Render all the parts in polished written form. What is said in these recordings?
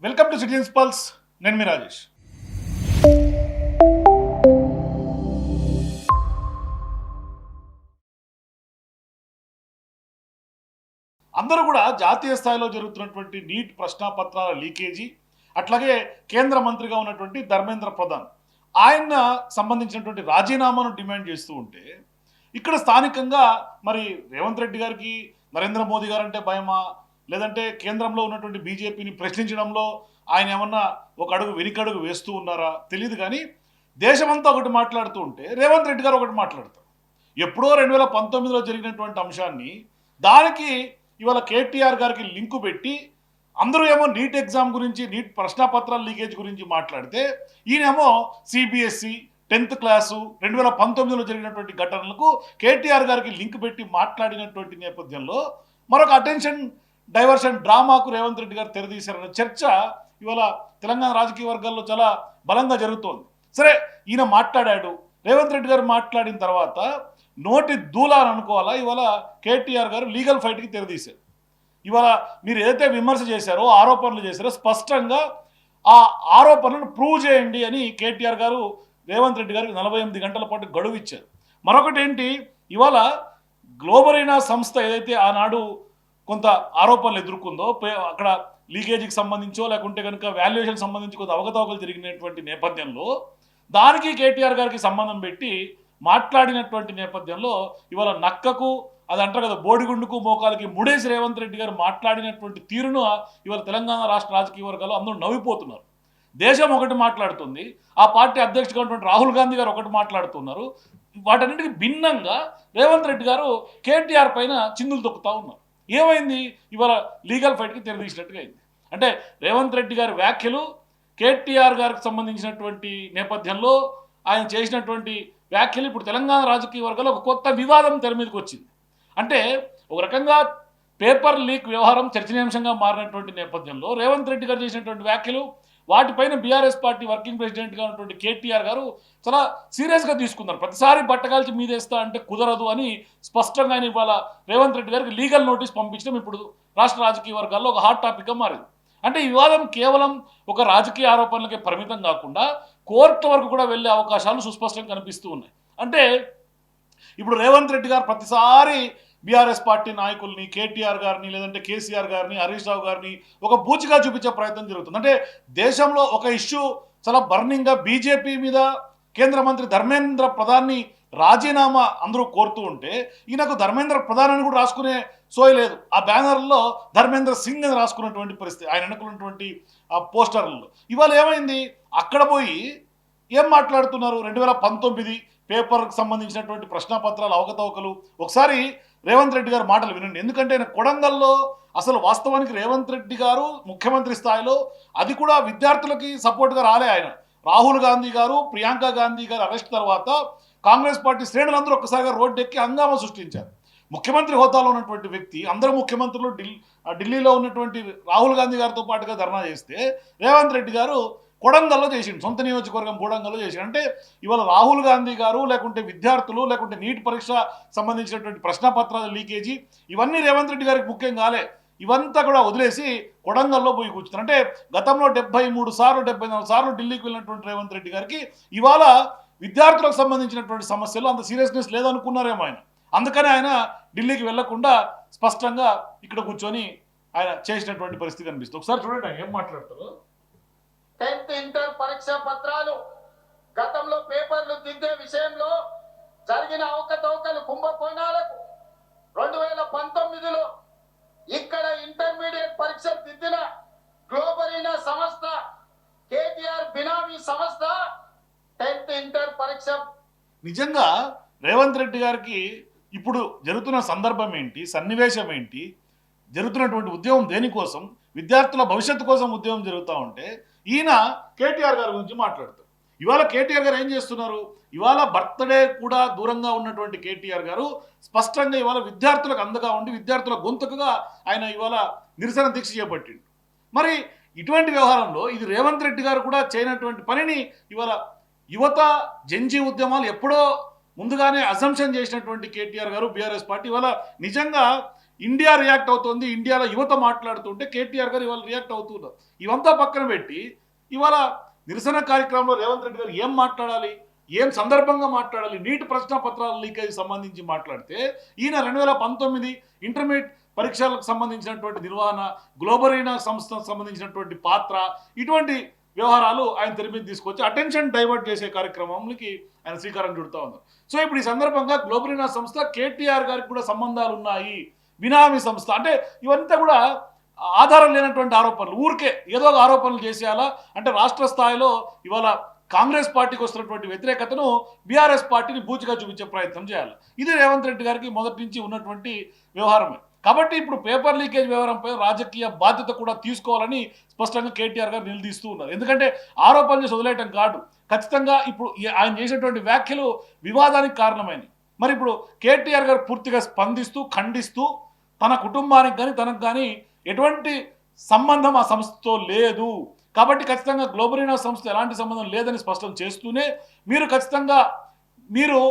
Welcome to citizens pulse. నేను మీ రాజేష్. అందరూ కూడా జాతీయ స్థాయిలో జరుగుతున్నటువంటి నీట్ ప్రశ్నాపత్రాల లీకేజీ, అట్లాగే కేంద్ర మంత్రిగా ఉన్నటువంటి ధర్మేంద్ర ప్రధాన్ ఆయన సంబంధించినటువంటి రాజీనామాను డిమాండ్ చేస్తూ ఉంటే, ఇక్కడ స్థానికంగా మరి రేవంత్ రెడ్డి గారికి నరేంద్ర మోదీ గారు అంటే భయమా, లేదంటే కేంద్రంలో ఉన్నటువంటి బీజేపీని ప్రశ్నించడంలో ఆయన ఏమన్నా ఒక అడుగు వెనుకడుగు వేస్తూ ఉన్నారా తెలియదు. కానీ దేశమంతా ఒకటి మాట్లాడుతూ ఉంటే రేవంత్ రెడ్డి గారు ఒకటి మాట్లాడతారు. ఎప్పుడో 2019లో జరిగినటువంటి అంశాన్ని దానికి ఇవాళ కేటీఆర్ గారికి లింకు పెట్టి అందరూ ఏమో నీట్ ఎగ్జామ్ గురించి, నీట్ ప్రశ్నాపత్రాల లీకేజ్ గురించి మాట్లాడితే ఈయనేమో సిబిఎస్ఈ 10th క్లాసు 2019లో జరిగినటువంటి ఘటనలకు కేటీఆర్ గారికి లింక్ పెట్టి మాట్లాడినటువంటి నేపథ్యంలో మరొక అటెన్షన్ డైవర్షన్ డ్రామాకు రేవంత్ రెడ్డి గారు తెరదీశారన్న చర్చ ఇవాళ తెలంగాణ రాజకీయ వర్గాల్లో చాలా బలంగా జరుగుతోంది. సరే, ఈయన మాట్లాడాడు, రేవంత్ రెడ్డి గారు మాట్లాడిన తర్వాత నోటి దూలా అని అనుకోవాలా, ఇవాళ కేటీఆర్ గారు లీగల్ ఫైట్కి తెరదీశారు. ఇవాళ మీరు ఏదైతే విమర్శ చేశారో, ఆరోపణలు చేశారో, స్పష్టంగా ఆ ఆరోపణలను ప్రూవ్ చేయండి అని కేటీఆర్ గారు రేవంత్ రెడ్డి గారికి 48 గంటల పాటు గడువు ఇచ్చారు. మరొకటి ఏంటి, ఇవాళ గ్లోబరీనా సంస్థ ఏదైతే ఆనాడు కొంత ఆరోపణలు ఎదుర్కొందో, అక్కడ లీకేజీకి సంబంధించో లేకుంటే కనుక వాల్యుయేషన్ సంబంధించి కొంత అవకతవకలు జరిగినటువంటి నేపథ్యంలో దానికి కేటీఆర్ గారికి సంబంధం పెట్టి మాట్లాడినటువంటి నేపథ్యంలో ఇవాళ నక్కకు అది అంటారు కదా, బోడిగుండుకు మోకాలకి ముడేసి రేవంత్ రెడ్డి గారు మాట్లాడినటువంటి తీరును ఇవాళ తెలంగాణ రాష్ట్ర రాజకీయ వర్గాలు అందరూ నవ్విపోతున్నారు. దేశం ఒకటి మాట్లాడుతుంది, ఆ పార్టీ అధ్యక్షుడు ఉన్నటువంటి రాహుల్ గాంధీ గారు ఒకటి మాట్లాడుతున్నారు. వాటన్నిటికీ భిన్నంగా రేవంత్ రెడ్డి గారు కేటీఆర్ పైన చిందులు తొక్కుతూ ఉన్నారు. ఏమైంది, ఇవాళ లీగల్ ఫైట్కి తెరదీసినట్టుగా అయింది. అంటే రేవంత్ రెడ్డి గారి వ్యాఖ్యలు కేటీఆర్ గారికి సంబంధించినటువంటి నేపథ్యంలో ఆయన చేసినటువంటి వ్యాఖ్యలు ఇప్పుడు తెలంగాణ రాజకీయ వర్గాల్లో ఒక కొత్త వివాదం తెర మీదకి వచ్చింది. అంటే ఒక రకంగా పేపర్ లీక్ వ్యవహారం చర్చనీయాంశంగా మారినటువంటి నేపథ్యంలో రేవంత్ రెడ్డి గారు చేసినటువంటి వ్యాఖ్యలు వాటిపైన బీఆర్ఎస్ పార్టీ వర్కింగ్ ప్రెసిడెంట్గా ఉన్నటువంటి కేటీఆర్ గారు చాలా సీరియస్గా తీసుకున్నారు. ప్రతిసారి బట్టగాల్చి మీదేస్తా అంటే కుదరదు అని స్పష్టంగా ఆయన ఇవాళ రేవంత్ రెడ్డి గారికి లీగల్ నోటీస్ పంపించడం ఇప్పుడు రాష్ట్ర రాజకీయ వర్గాల్లో ఒక హాట్ టాపిక్గా మారింది. అంటే ఈ వివాదం కేవలం ఒక రాజకీయ ఆరోపణలకే పరిమితం కాకుండా కోర్టు వరకు కూడా వెళ్ళే అవకాశాలు సుస్పష్టంగా కనిపిస్తూ ఉన్నాయి. అంటే ఇప్పుడు రేవంత్ రెడ్డి గారు ప్రతిసారి బీఆర్ఎస్ పార్టీ నాయకుల్ని, కేటీఆర్ గారిని, లేదంటే కేసీఆర్ గారిని, హరీష్ రావు గారిని ఒక బూచిగా చూపించే ప్రయత్నం జరుగుతుంది. అంటే దేశంలో ఒక ఇష్యూ చాలా బర్నింగ్గా బీజేపీ మీద కేంద్ర మంత్రి ధర్మేంద్ర ప్రధాన్ని రాజీనామా అందరూ కోరుతూ ఉంటే ఈయనకు ధర్మేంద్ర ప్రధాన్ అని కూడా రాసుకునే సోయ లేదు. ఆ బ్యానర్లో ధర్మేంద్ర సింగ్ అని రాసుకున్నటువంటి పరిస్థితి ఆయన వెనుకున్నటువంటి ఆ పోస్టర్లలో. ఇవాళ ఏమైంది, అక్కడ పోయి ఏం మాట్లాడుతున్నారు, 2019 పేపర్కి సంబంధించినటువంటి ప్రశ్నాపత్రాల అవకతవకలు ఒకసారి రేవంత్ రెడ్డి గారు మాటలు వినండి. ఎందుకంటే ఆయన కొడంగల్లో అసలు వాస్తవానికి రేవంత్ రెడ్డి గారు ముఖ్యమంత్రి స్థాయిలో అది కూడా విద్యార్థులకి సపోర్ట్గా రాలే. ఆయన రాహుల్ గాంధీ గారు, ప్రియాంక గాంధీ గారు అరెస్ట్ తర్వాత కాంగ్రెస్ పార్టీ శ్రేణులందరూ ఒక్కసారిగా రోడ్డెక్కి హంగామా సృష్టించారు. ముఖ్యమంత్రి హోదాలో ఉన్నటువంటి వ్యక్తి, అందరూ ముఖ్యమంత్రులు ఢిల్లీలో ఉన్నటువంటి రాహుల్ గాంధీ గారితో పాటుగా ధర్నా చేస్తే రేవంత్ రెడ్డి గారు కొడంగల్లో చేసిండు, సొంత నియోజకవర్గం కొడంగల్లో చేసిండు. అంటే ఇవాళ రాహుల్ గాంధీ గారు, లేకుంటే విద్యార్థులు, లేకుంటే నీట్ పరీక్ష సంబంధించినటువంటి ప్రశ్నపత్రాల లీకేజీ ఇవన్నీ రేవంత్ రెడ్డి గారికి ముఖ్యం కాలే. ఇవంతా కూడా వదిలేసి కొడంగల్లో పోయి కూర్చున్నారు. అంటే గతంలో 73 సార్లు 74 సార్లు ఢిల్లీకి వెళ్ళినటువంటి రేవంత్ రెడ్డి గారికి ఇవాళ విద్యార్థులకు సంబంధించినటువంటి సమస్యలు అంత సీరియస్నెస్ లేదనుకున్నారేమో ఆయన. అందుకని ఆయన ఢిల్లీకి వెళ్లకుండా స్పష్టంగా ఇక్కడ కూర్చొని ఆయన చేసినటువంటి పరిస్థితి కనిపిస్తుంది. ఒకసారి చూడండి ఆయన ఏం మాట్లాడతారు. 10th ఇంటర్ పరీక్ష పత్రాలు గతంలో పేపర్లు దిద్దే విషయంలో జరిగిన అవకతవకలు, కుంభకోణాలకు 2019లో ఇక్కడ ఇంటర్మీడియట్ పరీక్షలు దిద్దిన గ్లోబరీనా సంస్థ, కేటీఆర్ బినామీ సంస్థ 10th ఇంటర్ పరీక్ష. నిజంగా రేవంత్ రెడ్డి గారికి ఇప్పుడు జరుగుతున్న సందర్భం ఏంటి, సన్నివేశం ఏంటి, జరుగుతున్నటువంటి ఉద్యమం దేనికోసం, విద్యార్థుల భవిష్యత్తు కోసం ఉద్యమం జరుగుతూ ఉంటే ఈయన కేటీఆర్ గారి గురించి మాట్లాడతారు. ఇవాళ కేటీఆర్ గారు ఏం చేస్తున్నారు, ఇవాళ బర్త్డే కూడా దూరంగా ఉన్నటువంటి కేటీఆర్ గారు స్పష్టంగా ఇవాళ విద్యార్థులకు అందగా ఉండి విద్యార్థుల గొంతుకుగా ఆయన ఇవాళ నిరసన దీక్ష చేపట్టిండు. మరి ఇటువంటి వ్యవహారంలో ఇది రేవంత్ రెడ్డి గారు కూడా చేయనటువంటి పనిని ఇవాళ యువత జంజీ ఉద్యమాలు ఎప్పుడో ముందుగానే అజంప్షన్ చేసినటువంటి కేటీఆర్ గారు, బీఆర్ఎస్ పార్టీ ఇవాళ నిజంగా ఇండియా రియాక్ట్ అవుతుంది, ఇండియాలో యువత మాట్లాడుతుంటే కేటీఆర్ గారు ఇవాళ రియాక్ట్ అవుతున్నారు. ఇవంతా పక్కన పెట్టి ఇవాళ నిరసన కార్యక్రమంలో రేవంత్ రెడ్డి గారు ఏం మాట్లాడాలి, ఏం సందర్భంగా మాట్లాడాలి? నీట్ ప్రశ్నపత్రాల లీకేజ్ సంబంధించి మాట్లాడితే ఈయన 2019 ఇంటర్మీడియట్ పరీక్షలకు సంబంధించినటువంటి నిర్వహణ, గ్లోబరీనా సంస్థకు సంబంధించినటువంటి పాత్ర, ఇటువంటి వ్యవహారాలు ఆయన తెర మీద తీసుకొచ్చి అటెన్షన్ డైవర్ట్ చేసే కార్యక్రమంకి ఆయన శ్రీకారం చుడుతూ ఉన్నారు. సో ఇప్పుడు ఈ సందర్భంగా గ్లోబరీనా సంస్థ కేటీఆర్ గారికి కూడా సంబంధాలు ఉన్నాయి, బినామీ సంస్థ అంటే ఇవంతా కూడా ఆధారం లేనటువంటి ఆరోపణలు, ఊరికే ఏదో ఒక ఆరోపణలు చేసేయాలా అంటే రాష్ట్ర స్థాయిలో ఇవాళ కాంగ్రెస్ పార్టీకి వస్తున్నటువంటి వ్యతిరేకతను బీఆర్ఎస్ పార్టీని బూచిగా చూపించే ప్రయత్నం చేయాలి. ఇది రేవంత్ రెడ్డి గారికి మొదటి నుంచి ఉన్నటువంటి వ్యవహారమే. కాబట్టి ఇప్పుడు పేపర్ లీకేజ్ వ్యవహారంపై రాజకీయ బాధ్యత కూడా తీసుకోవాలని స్పష్టంగా కేటీఆర్ గారు నిలదీస్తూ ఉన్నారు. ఎందుకంటే ఆరోపణలు చేసి వదిలేయటం కాదు, ఖచ్చితంగా ఇప్పుడు ఆయన చేసినటువంటి వ్యాఖ్యలు వివాదానికి కారణమైనవి. మరి ఇప్పుడు కేటీఆర్ గారు పూర్తిగా స్పందిస్తూ ఖండిస్తూ తన కుటుంబానికి కానీ తనకు కానీ ఎటువంటి సంబంధం ఆ సంస్థతో లేదు, కాబట్టి ఖచ్చితంగా గ్లోబరీనా సంస్థ ఎలాంటి సంబంధం లేదని స్పష్టం చేస్తూనే మీరు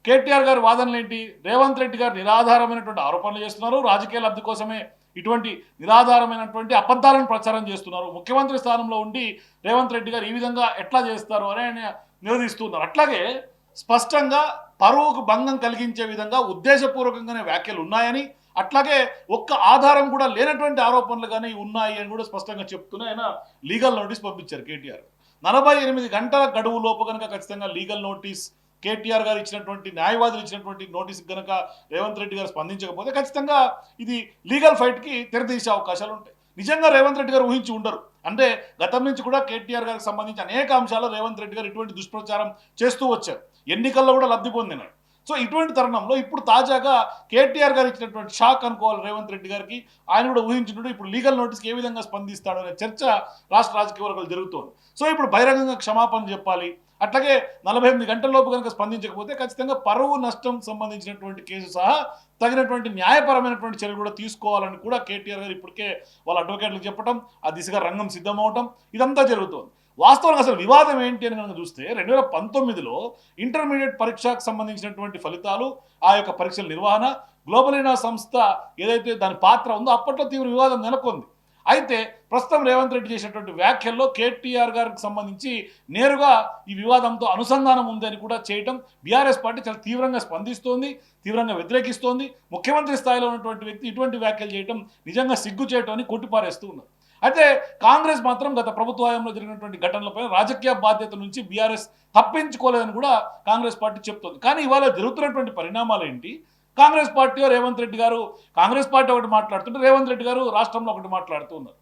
కేటీఆర్ గారి వాదనలు ఏంటి, రేవంత్ రెడ్డి గారు నిరాధారమైనటువంటి ఆరోపణలు చేస్తున్నారు, రాజకీయ లబ్ధి కోసమే ఇటువంటి నిరాధారమైనటువంటి అబద్ధాలను ప్రచారం చేస్తున్నారు, ముఖ్యమంత్రి స్థానంలో ఉండి రేవంత్ రెడ్డి గారు ఈ విధంగా ఎట్లా చేస్తారు అని ఆయన నిలదీస్తున్నారు. అట్లాగే స్పష్టంగా పరువుకు భంగం కలిగించే విధంగా ఉద్దేశపూర్వకంగానే వ్యాఖ్యలు ఉన్నాయని, అట్లాగే ఒక్క ఆధారం కూడా లేనటువంటి ఆరోపణలు కానీ ఉన్నాయి అని కూడా స్పష్టంగా చెప్తూనే ఆయన లీగల్ నోటీస్ పంపించారు కేటీఆర్. 48 గంటల గడువు లోపు కనుక ఖచ్చితంగా లీగల్ నోటీస్ కేటీఆర్ గారు ఇచ్చినటువంటి న్యాయవాదులు ఇచ్చినటువంటి నోటీస్ కనుక రేవంత్ రెడ్డి గారు స్పందించకపోతే ఖచ్చితంగా ఇది లీగల్ ఫైట్కి తెరతీసే అవకాశాలు ఉంటాయి. నిజంగా రేవంత్ రెడ్డి గారు ఊహించి ఉండరు. అంటే గతం నుంచి కూడా కేటీఆర్ గారికి సంబంధించి అనేక అంశాలు రేవంత్ రెడ్డి గారు ఇటువంటి దుష్ప్రచారం చేస్తూ వచ్చారు, ఎన్నికల్లో కూడా లబ్ధి పొందినారు. సో ఇటువంటి తరుణంలో ఇప్పుడు తాజాగా కేటీఆర్ గారు ఇచ్చినటువంటి షాక్ అనుకోవాలి రేవంత్ రెడ్డి గారికి. ఆయన కూడా ఊహించుంటే ఇప్పుడు లీగల్ నోటీస్కి ఏ విధంగా స్పందిస్తాడో అనే చర్చ రాష్ట్ర రాజకీయ వర్గాలు జరుగుతోంది. సో ఇప్పుడు బహిరంగంగా క్షమాపణ చెప్పాలి, అట్లాగే 48 గంటలలోపు కనుక స్పందించకపోతే ఖచ్చితంగా పరువు నష్టం సంబంధించినటువంటి కేసు సహా తగినటువంటి న్యాయపరమైనటువంటి చర్యలు కూడా తీసుకోవాలని కూడా కేటీఆర్ గారు ఇప్పటికే వాళ్ళ అడ్వకేట్లకు చెప్పడం, ఆ దిశగా రంగం సిద్ధమవటం ఇదంతా జరుగుతోంది. వాస్తవంగా అసలు వివాదం ఏంటి అని కనుక చూస్తే 2019లో ఇంటర్మీడియట్ పరీక్షకు సంబంధించినటువంటి ఫలితాలు, ఆ యొక్క పరీక్షల నిర్వహణ, గ్లోబలీనా సంస్థ ఏదైతే దాని పాత్ర ఉందో అప్పట్లో తీవ్ర వివాదం నెలకొంది. అయితే ప్రస్తుతం రేవంత్ రెడ్డి చేసినటువంటి వ్యాఖ్యల్లో కేటీఆర్ గారికి సంబంధించి నేరుగా ఈ వివాదంతో అనుసంధానం ఉందని కూడా చేయటం బీఆర్ఎస్ పార్టీ చాలా తీవ్రంగా స్పందిస్తోంది, తీవ్రంగా వ్యతిరేకిస్తోంది. ముఖ్యమంత్రి స్థాయిలో ఉన్నటువంటి వ్యక్తి ఇటువంటి వ్యాఖ్యలు చేయటం నిజంగా సిగ్గు చేయటం అని కొట్టిపారేస్తూ ఉన్నారు. అయితే కాంగ్రెస్ మాత్రం గత ప్రభుత్వ హయాంలో జరిగినటువంటి ఘటనలపై రాజకీయ బాధ్యత నుంచి బీఆర్ఎస్ తప్పించుకోలేదని కూడా కాంగ్రెస్ పార్టీ చెప్తోంది. కానీ ఇవాళ జరుగుతున్నటువంటి పరిణామాలు ఏంటి, కాంగ్రెస్ పార్టీ రేవంత్ రెడ్డి గారు, కాంగ్రెస్ పార్టీ ఒకటి మాట్లాడుతుంటే రేవంత్ రెడ్డి గారు రాష్ట్రంలో ఒకటి మాట్లాడుతూ ఉన్నారు.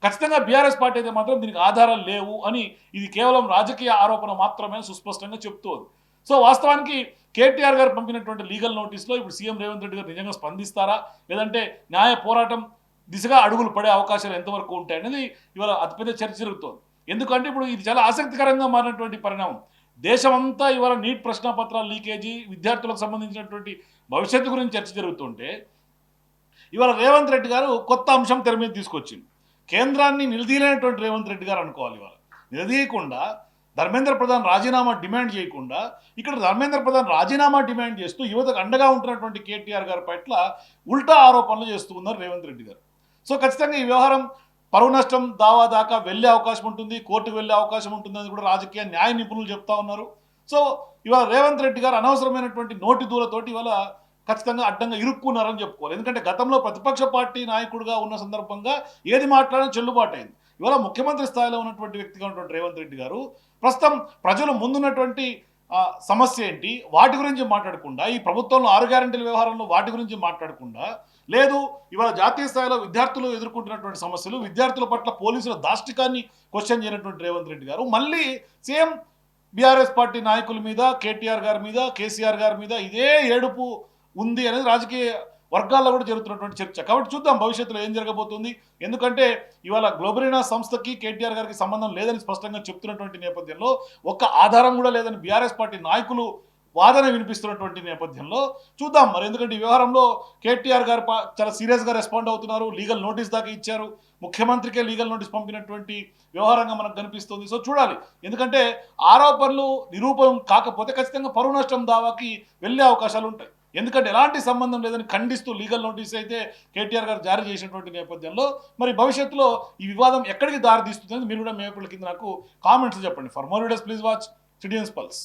ఖచ్చితంగా బీఆర్ఎస్ పార్టీ అయితే మాత్రం దీనికి ఆధారాలు లేవు అని, ఇది కేవలం రాజకీయ ఆరోపణ మాత్రమే సుస్పష్టంగా చెప్తోంది. సో వాస్తవానికి కేటీఆర్ గారు పంపినటువంటి లీగల్ నోటీస్లో ఇప్పుడు సీఎం రేవంత్ రెడ్డి గారు నిజంగా స్పందిస్తారా, లేదంటే న్యాయ పోరాటం దిశగా అడుగులు పడే అవకాశాలు ఎంతవరకు ఉంటాయి అనేది ఇవాళ అతిపెద్ద చర్చ జరుగుతోంది. ఎందుకంటే ఇప్పుడు ఇది చాలా ఆసక్తికరంగా మారినటువంటి పరిణామం. దేశమంతా ఇవాళ నీట్ ప్రశ్నపత్రాల లీకేజీ, విద్యార్థులకు సంబంధించినటువంటి భవిష్యత్తు గురించి చర్చ జరుగుతుంటే ఇవాళ రేవంత్ రెడ్డి గారు కొత్త అంశం తెర మీద తీసుకొచ్చింది. కేంద్రాన్ని నిలదీయలేనటువంటి రేవంత్ రెడ్డి గారు అనుకోవాలి. ఇవాళ నిలదీయకుండా ధర్మేంద్ర ప్రధాన్ రాజీనామా డిమాండ్ చేయకుండా ఇక్కడ ధర్మేంద్ర ప్రధాన్ రాజీనామా డిమాండ్ చేస్తూ యువతకు అండగా ఉంటున్నటువంటి కేటీఆర్ గారి పట్ల ఉల్టా ఆరోపణలు చేస్తూ ఉన్నారు రేవంత్ రెడ్డి గారు. సో ఖచ్చితంగా ఈ వ్యవహారం పరువు నష్టం దావా దాకా వెళ్ళే అవకాశం ఉంటుంది, కోర్టుకు వెళ్ళే అవకాశం ఉంటుందని కూడా రాజకీయ న్యాయ నిపుణులు చెప్తా ఉన్నారు. సో ఇవాళ రేవంత్ రెడ్డి గారు అనవసరమైనటువంటి నోటి దూలతోటి ఇవాళ ఖచ్చితంగా అడ్డంగా ఇరుక్కున్నారని చెప్పుకోవాలి. ఎందుకంటే గతంలో ప్రతిపక్ష పార్టీ నాయకుడిగా ఉన్న సందర్భంగా ఏది మాట్లాడినా చెల్లుబాటు అయింది. ఇవాళ ముఖ్యమంత్రి స్థాయిలో ఉన్నటువంటి వ్యక్తిగా ఉన్నటువంటి రేవంత్ రెడ్డి గారు ప్రస్తుతం ప్రజలు ముందున్నటువంటి సమస్య ఏంటి వాటి గురించి మాట్లాడకుండా, ఈ ప్రభుత్వంలో 6 గ్యారెంటీల వ్యవహారంలో వాటి గురించి మాట్లాడకుండా, లేదు ఇవాళ జాతీయ స్థాయిలో విద్యార్థులు ఎదుర్కొంటున్నటువంటి సమస్యలు, విద్యార్థుల పట్ల పోలీసుల దాష్టికాన్ని క్వశ్చన్ చేయనటువంటి రేవంత్ రెడ్డి గారు మళ్ళీ సేమ్ బీఆర్ఎస్ పార్టీ నాయకుల మీద, కేటీఆర్ గారి మీద, కేసీఆర్ గారి మీద ఇదే ఏడుపు ఉంది అనేది రాజకీయ వర్గాల్లో కూడా జరుగుతున్నటువంటి చర్చ. కాబట్టి చూద్దాం భవిష్యత్తులో ఏం జరగబోతుంది. ఎందుకంటే ఇవాళ గ్లోబరీనా సంస్థకి కేటీఆర్ గారికి సంబంధం లేదని స్పష్టంగా చెప్తున్నటువంటి నేపథ్యంలో, ఒక్క ఆధారం కూడా లేదని బీఆర్ఎస్ పార్టీ నాయకులు వాదన వినిపిస్తున్నటువంటి నేపథ్యంలో చూద్దాం మరి. ఎందుకంటే ఈ వ్యవహారంలో కేటీఆర్ గారు చాలా సీరియస్గా రెస్పాండ్ అవుతున్నారు, లీగల్ నోటీస్ దాకా ఇచ్చారు, ముఖ్యమంత్రికే లీగల్ నోటీస్ పంపినటువంటి వ్యవహారంగా మనకు కనిపిస్తుంది. సో చూడాలి, ఎందుకంటే ఆరోపణలు నిరూపణం కాకపోతే ఖచ్చితంగా పరువు నష్టం దావాకి వెళ్ళే అవకాశాలు ఉంటాయి. ఎందుకంటే ఎలాంటి సంబంధం లేదని ఖండిస్తూ లీగల్ నోటీస్ అయితే కేటీఆర్ గారు జారీ చేసినటువంటి నేపథ్యంలో మరి భవిష్యత్తులో ఈ వివాదం ఎక్కడికి దారి తీస్తుంది మీరు కూడా మేపల కింద నాకు కామెంట్స్ చెప్పండి. For more videos please watch citizens pulse.